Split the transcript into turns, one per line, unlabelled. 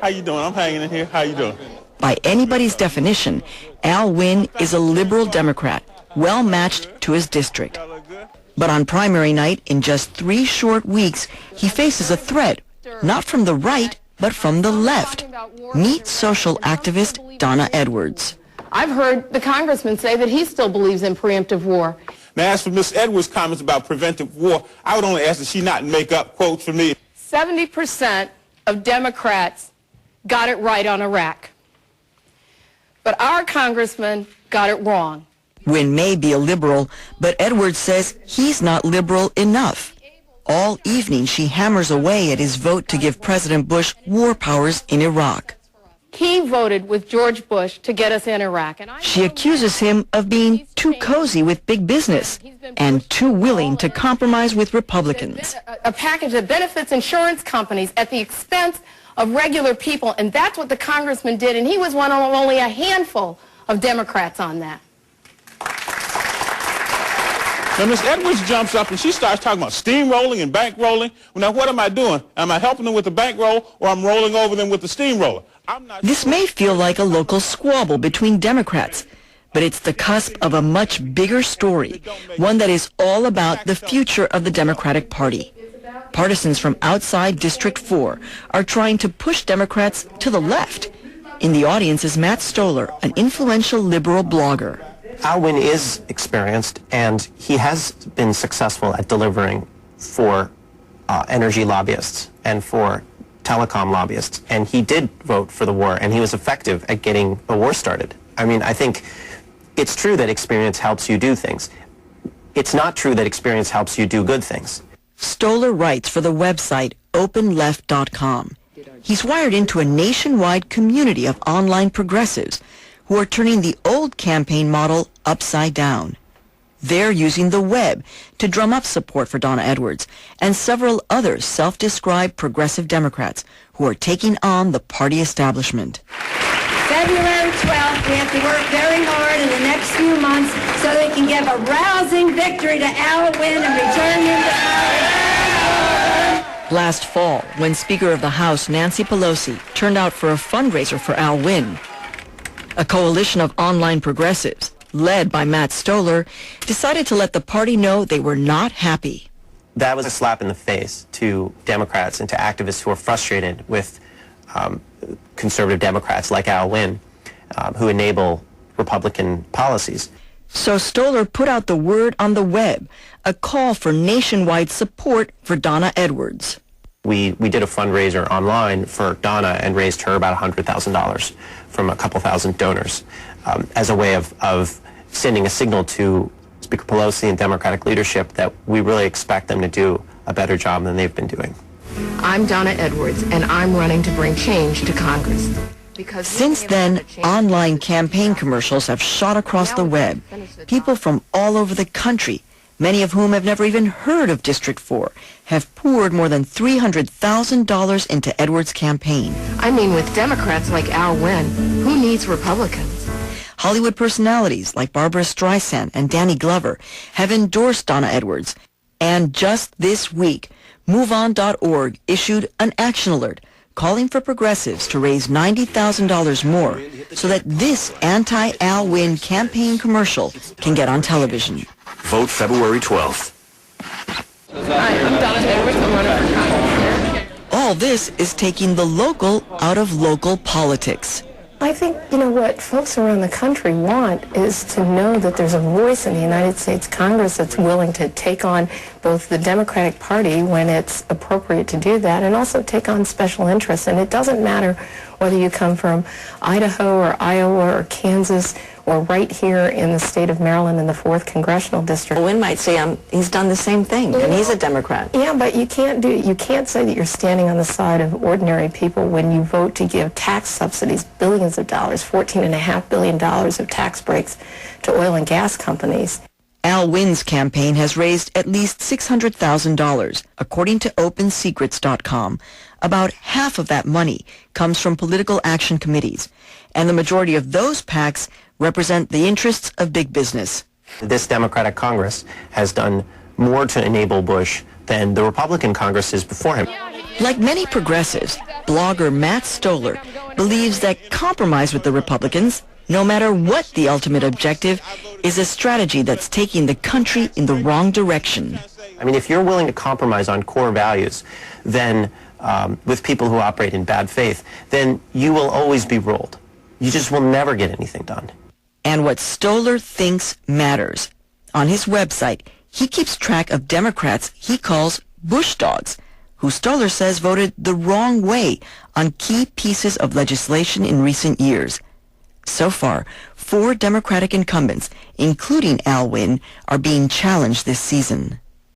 How you doing? I'm hanging in here. How you doing?
By anybody's definition, Al Wynn is a liberal Democrat, well matched to his district. But on primary night, in just 3 short weeks, he faces a threat, not from the right, but from the left. Meet social activist Donna Edwards.
I've heard the congressman say that he still believes in preemptive war.
Now, as for Ms. Edwards' comments about preventive war, I would only ask that she not make up quotes for me.
70% of Democrats got it right on Iraq. But our congressman got it wrong.
Wynn may be a liberal, but Edwards says he's not liberal enough. All evening, she hammers away at his vote to give President Bush war powers in Iraq.
He voted with George Bush to get us in Iraq.
She accuses him of being too cozy with big business and too willing to compromise with Republicans.
A package that benefits insurance companies at the expense of regular people, and that's what the congressman did, and he was one of only a handful of Democrats on that.
Now, Ms. Edwards jumps up and she starts talking about steamrolling and bankrolling. Well, now, what am I doing? Am I helping them with the bankroll, or I'm rolling over them with the steamroller?
This may feel like a local squabble between Democrats, but it's the cusp of a much bigger story, one that is all about the future of the Democratic Party. Partisans from outside District 4 are trying to push Democrats to the left. In the audience is Matt Stoller, an influential liberal blogger.
Al Wynn is experienced, and he has been successful at delivering for energy lobbyists and for telecom lobbyists, and he did vote for the war, and he was effective at getting the war started. I mean, I think it's true that experience helps you do things. It's not true that experience helps you do good things.
Stoller writes for the website openleft.com. He's wired into a nationwide community of online progressives who are turning the old campaign model upside down. They're using the web to drum up support for Donna Edwards and several other self-described progressive Democrats who are taking on the party establishment.
February 12th, we have to work very hard in the next few months so they can give a rousing victory to Al Wynn and return him to power.
Last fall, when Speaker of the House Nancy Pelosi turned out for a fundraiser for Al Wynn, a coalition of online progressives, led by Matt Stoller, decided to let the party know they were not happy.
That was a slap in the face to Democrats and to activists who are frustrated with conservative Democrats like Al Wynn, who enable Republican policies.
So Stoller put out the word on the web, a call for nationwide support for Donna Edwards.
We did a fundraiser online for Donna and raised her about $100,000 from a couple thousand donors as a way of sending a signal to Speaker Pelosi and Democratic leadership that we really expect them to do a better job than they've been doing.
I'm Donna Edwards, and I'm running to bring change to Congress.
Since then, online campaign commercials have shot across the web. People from all over the country, many of whom have never even heard of District 4, have poured more than $300,000 into Edwards' campaign.
I mean, with Democrats like Al Wynn, who needs Republicans?
Hollywood personalities like Barbara Streisand and Danny Glover have endorsed Donna Edwards. And just this week, MoveOn.org issued an action alert calling for progressives to raise $90,000 more so that this anti-Al Wynn campaign commercial can get on television.
Vote February 12th.
Hi, I'm Donna Edwards. I'm running for Congress.
All this is taking the local out of local politics.
I think, what folks around the country want is to know that there's a voice in the United States Congress that's willing to take on both the Democratic Party when it's appropriate to do that and also take on special interests. And it doesn't matter whether you come from Idaho or Iowa or Kansas or right here in the state of Maryland in the 4th Congressional District.
Wynn might say he's done the same thing, and he's a Democrat.
Yeah, but you can't say that you're standing on the side of ordinary people when you vote to give tax subsidies, billions of dollars, $14.5 billion of tax breaks to oil and gas companies.
Al Wynn's campaign has raised at least $600,000, according to OpenSecrets.com. About half of that money comes from political action committees, and the majority of those PACs represent the interests of big business.
This Democratic Congress has done more to enable Bush than the Republican Congresses before him.
Like many progressives, blogger Matt Stoller believes that compromise with the Republicans, no matter what the ultimate objective, is a strategy that's taking the country in the wrong direction.
I mean, if you're willing to compromise on core values, then with people who operate in bad faith, then you will always be ruled. You just will never get anything done.
And what Stoller thinks matters. On his website, he keeps track of Democrats he calls Bush dogs, who Stoller says voted the wrong way on key pieces of legislation in recent years. So far, 4 Democratic incumbents, including Wynn, are being challenged this season.